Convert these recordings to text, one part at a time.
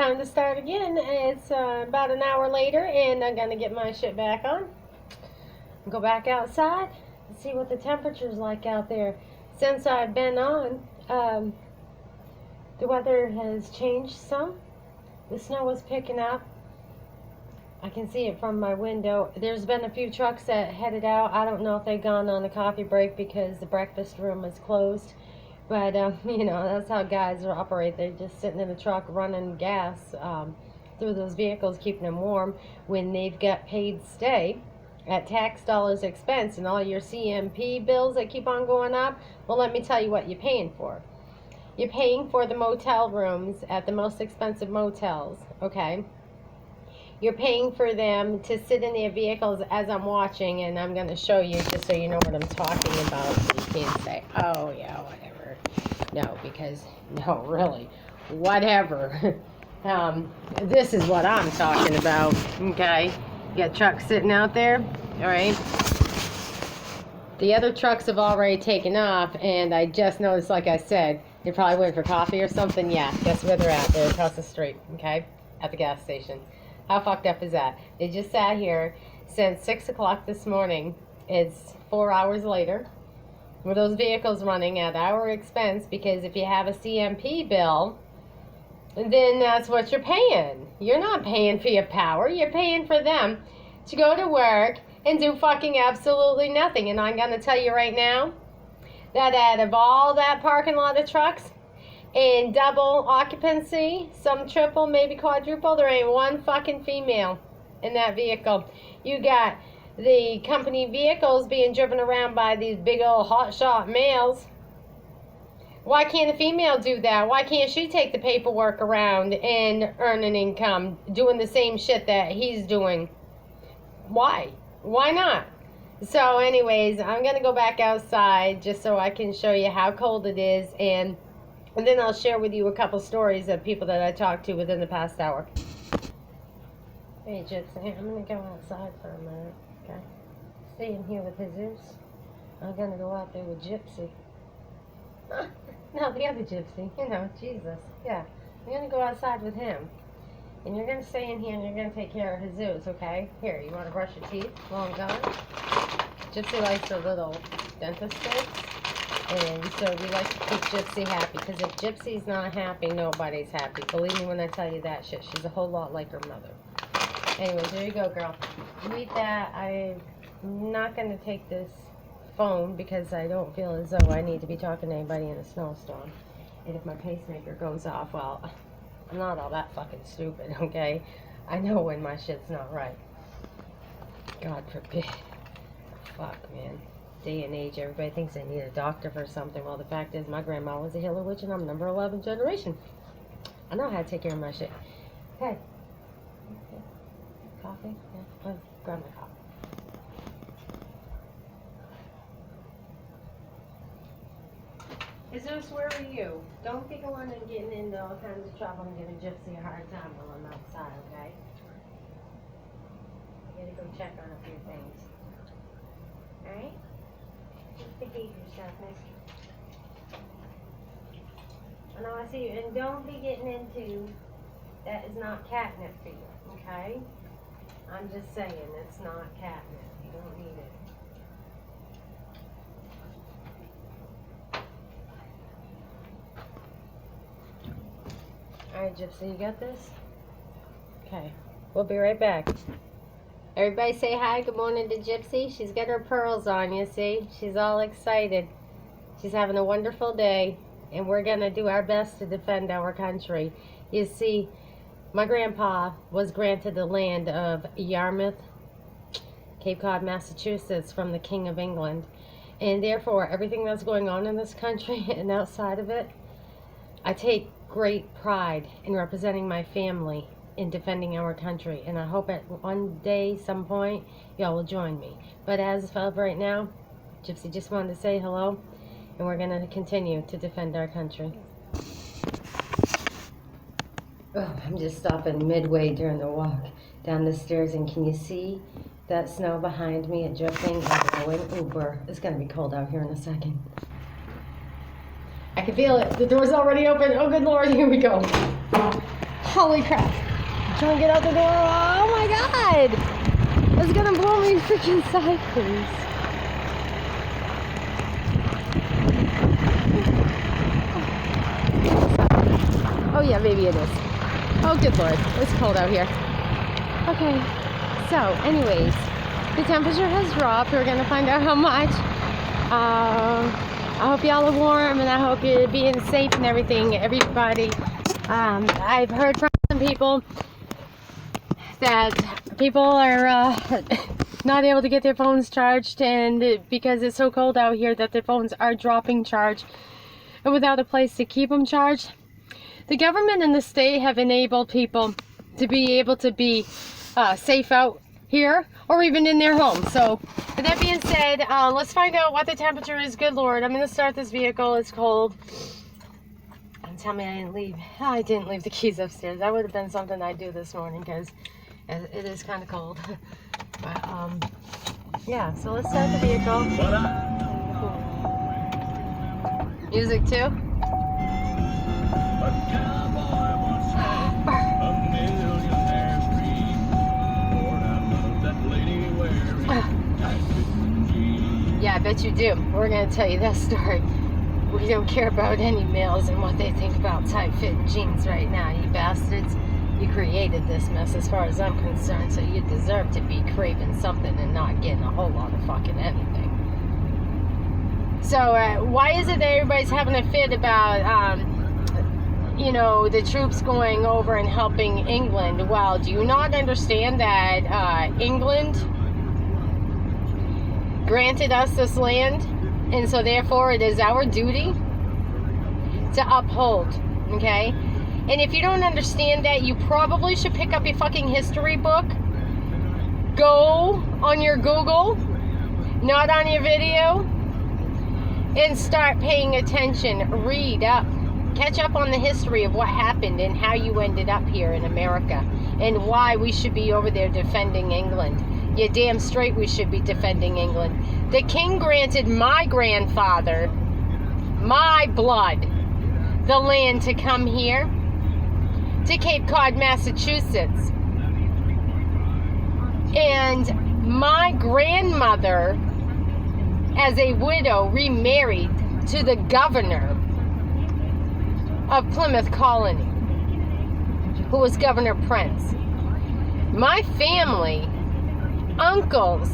time to start again. It's about an hour later, and I'm gonna get my shit back on. Go back outside and see what the temperature's like out there. Since I've been on, the weather has changed some. The snow is picking up. I can see it from my window. There's been a few trucks that headed out. I don't know if they've gone on a coffee break because the breakfast room is closed. But, you know, that's how guys operate. They're just sitting in the truck running gas through those vehicles, keeping them warm when they've got paid stay at tax dollars expense and all your CMP bills that keep on going up. Well, let me tell you what you're paying for. You're paying for the motel rooms at the most expensive motels, okay? You're paying for them to sit in their vehicles as I'm watching, and I'm going to show you just so you know what I'm talking about. So you can't say, oh, yeah, whatever. No, because, no, really, whatever. This is what I'm talking about, okay? You got trucks sitting out there, all right? The other trucks have already taken off, and I just noticed, like I said, they're probably waiting for coffee or something. Yeah, guess where they're at? They're across the street, okay? At the gas station. How fucked up is that? They just sat here since 6 o'clock this morning. It's 4 hours later. With those vehicles running at our expense, because if you have a CMP bill, then that's what you're paying. You're not paying for your power. You're paying for them to go to work and do fucking absolutely nothing. And I'm going to tell you right now that out of all that parking lot of trucks, in double occupancy, some triple, maybe quadruple, there ain't one fucking female in that vehicle. You got the company vehicles being driven around by these big old hotshot males. Why can't a female do that? Why can't she take the paperwork around and earn an income doing the same shit that he's doing? Why? Why not? So anyways, I'm going to go back outside just so I can show you how cold it is, and then I'll share with you a couple stories of people that I talked to within the past hour. Hey, Gypsy, I'm going to go outside for a minute, okay? Stay in here with Jesus. I'm going to go out there with Gypsy. No, the other Gypsy, you know, Jesus. Yeah, I'm going to go outside with him. And you're going to stay in here and you're going to take care of Jesus, okay? Here, you want to brush your teeth while I'm gone? Gypsy likes her little dentist sticks. And so we like to keep Gypsy happy, because if Gypsy's not happy, nobody's happy. Believe me when I tell you that shit. She's a whole lot like her mother. Anyway, there you go, girl. Read that. I'm not going to take this phone because I don't feel as though I need to be talking to anybody in a snowstorm. And if my pacemaker goes off, well, I'm not all that fucking stupid, okay? I know when my shit's not right. God forbid. Fuck, man. Day and age, everybody thinks they need a doctor for something. Well, the fact is, my grandma was a healer witch, and I'm number 11 generation. I know how to take care of my shit. Hey. Coffee? Yeah. I'll grab my coffee. Jesus, where are you? Don't be going and getting into all kinds of trouble and giving Gypsy a hard time while I'm outside, okay? I gotta go check on a few things. Alright? Just behave yourself, miss. I know I see you. And don't be getting into that is not catnip for you, okay? I'm just saying, it's not catnip. You don't need it. Alright, Gypsy, you got this? Okay. We'll be right back. Everybody say hi. Good morning to Gypsy. She's got her pearls on, you see? She's all excited. She's having a wonderful day. And we're going to do our best to defend our country. You see, my grandpa was granted the land of Yarmouth, Cape Cod, Massachusetts, from the King of England. And therefore, everything that's going on in this country and outside of it, I take great pride in representing my family in defending our country, and I hope at one day, some point, y'all will join me. But as of right now, Gypsy just wanted to say hello, and we're going to continue to defend our country. Oh, I'm just stopping midway during the walk down the stairs, and can you see that snow behind me? It drifting and blowing. Uber. It's going to be cold out here in a second. I can feel it. The door's already open. Oh, good Lord, here we go. Holy crap. Trying to get out the door. Oh my god. It's gonna blow me freaking sideways. Oh yeah, maybe it is. Oh good lord. It's cold out here. Okay. So, anyways, the temperature has dropped. We're gonna find out how much. I hope y'all are warm, and I hope you're being safe and everything, everybody. I've heard from some people that people are not able to get their phones charged, and because it's so cold out here that their phones are dropping charge, and without a place to keep them charged. The government and the state have enabled people to be able to be safe out here or even in their homes. So with that being said, let's find out what the temperature is. Good lord, I'm gonna start this vehicle. It's cold. And tell me I didn't leave the keys upstairs. That would have been something I'd do this morning because it is kind of cold. But yeah, so let's start the vehicle. Music too. Yeah, I bet you do. We're going to tell you that story. We don't care about any males and what they think about tight-fitting jeans right now, you bastards. You created this mess as far as I'm concerned, so you deserve to be craving something and not getting a whole lot of fucking anything. So, why is it that everybody's having a fit about, you know, the troops going over and helping England? Well, do you not understand that England granted us this land, and so therefore it is our duty to uphold, okay? And if you don't understand that, you probably should pick up your fucking history book, go on your Google, not on your video, and start paying attention. Read up, catch up on the history of what happened and how you ended up here in America and why we should be over there defending England. You're damn straight we should be defending England. The king granted my grandfather, my blood, the land to come here to Cape Cod, Massachusetts. And my grandmother, as a widow, remarried to the governor of Plymouth Colony, who was Governor Prince. My family, uncles,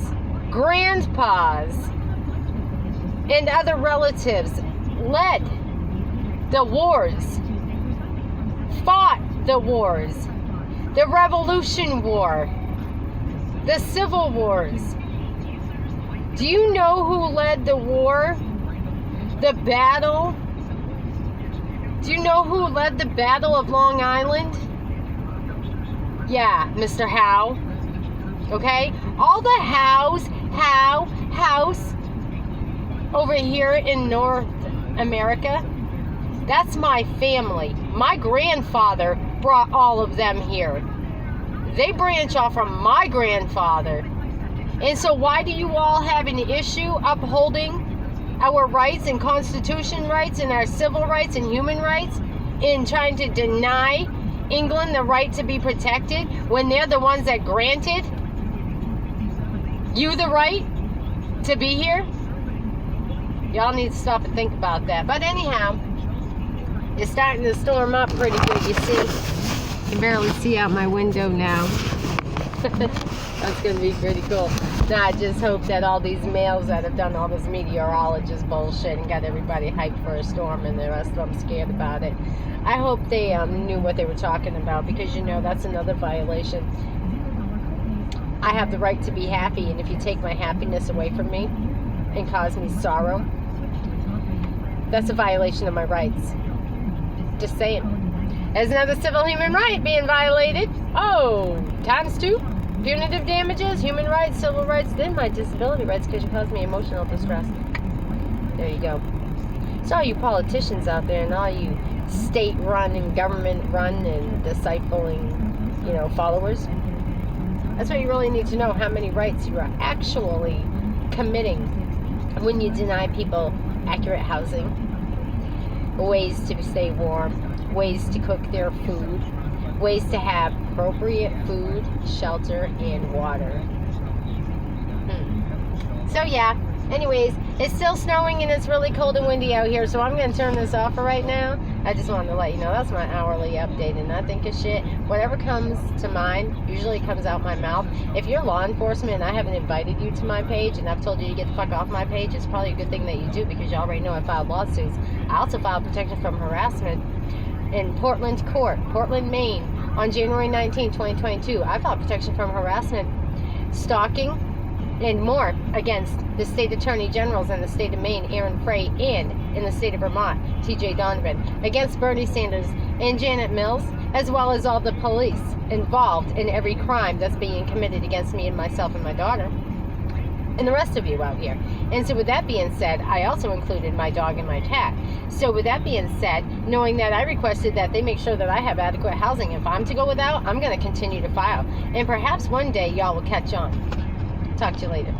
grandpas, and other relatives led the wars, fought the wars, the Revolution War, the Civil Wars. Do you know who led the war? The battle? Do you know who led the Battle of Long Island? Yeah, Mr. Howe. Okay? All the House over here in North America, that's my family. My grandfather brought all of them here. They branch off from my grandfather. And so why do you all have an issue upholding our rights and constitution rights and our civil rights and human rights in trying to deny England the right to be protected when they're the ones that granted you the right to be here? Y'all need to stop and think about that. But anyhow, it's starting to storm up pretty good, you see. You can barely see out my window now. That's going to be pretty cool. Now, I just hope that all these males that have done all this meteorologist bullshit and got everybody hyped for a storm and the rest of them scared about it, I hope they knew what they were talking about, because, you know, that's another violation. I have the right to be happy, and if you take my happiness away from me and cause me sorrow, that's a violation of my rights. Just saying. As another civil human right being violated. Oh, times two. Punitive damages, human rights, civil rights, then my disability rights because you caused me emotional distress. There you go. So all you politicians out there and all you state-run and government-run and discipling, you know, followers, that's what you really need to know, how many rights you are actually committing when you deny people accurate housing, ways to stay warm, ways to cook their food, ways to have appropriate food, shelter, and water. So yeah, anyways, it's still snowing and it's really cold and windy out here, so I'm going to turn this off for right now. I just wanted to let you know that's my hourly update, and I think of shit. Whatever comes to mind usually comes out my mouth. If you're law enforcement and I haven't invited you to my page and I've told you to get the fuck off my page, it's probably a good thing that you do, because you already know I filed lawsuits. I also filed protection from harassment in Portland Court, Portland, Maine, on January 19, 2022. I filed protection from harassment, stalking, and more against the state attorney generals in the state of Maine, Aaron Frey, and in the state of Vermont, TJ Donovan, against Bernie Sanders and Janet Mills, as well as all the police involved in every crime that's being committed against me and myself and my daughter, and the rest of you out here. And so with that being said, I also included my dog and my cat. So with that being said, knowing that I requested that they make sure that I have adequate housing, if I'm to go without, I'm going to continue to file. And perhaps one day y'all will catch on. Talk to you later.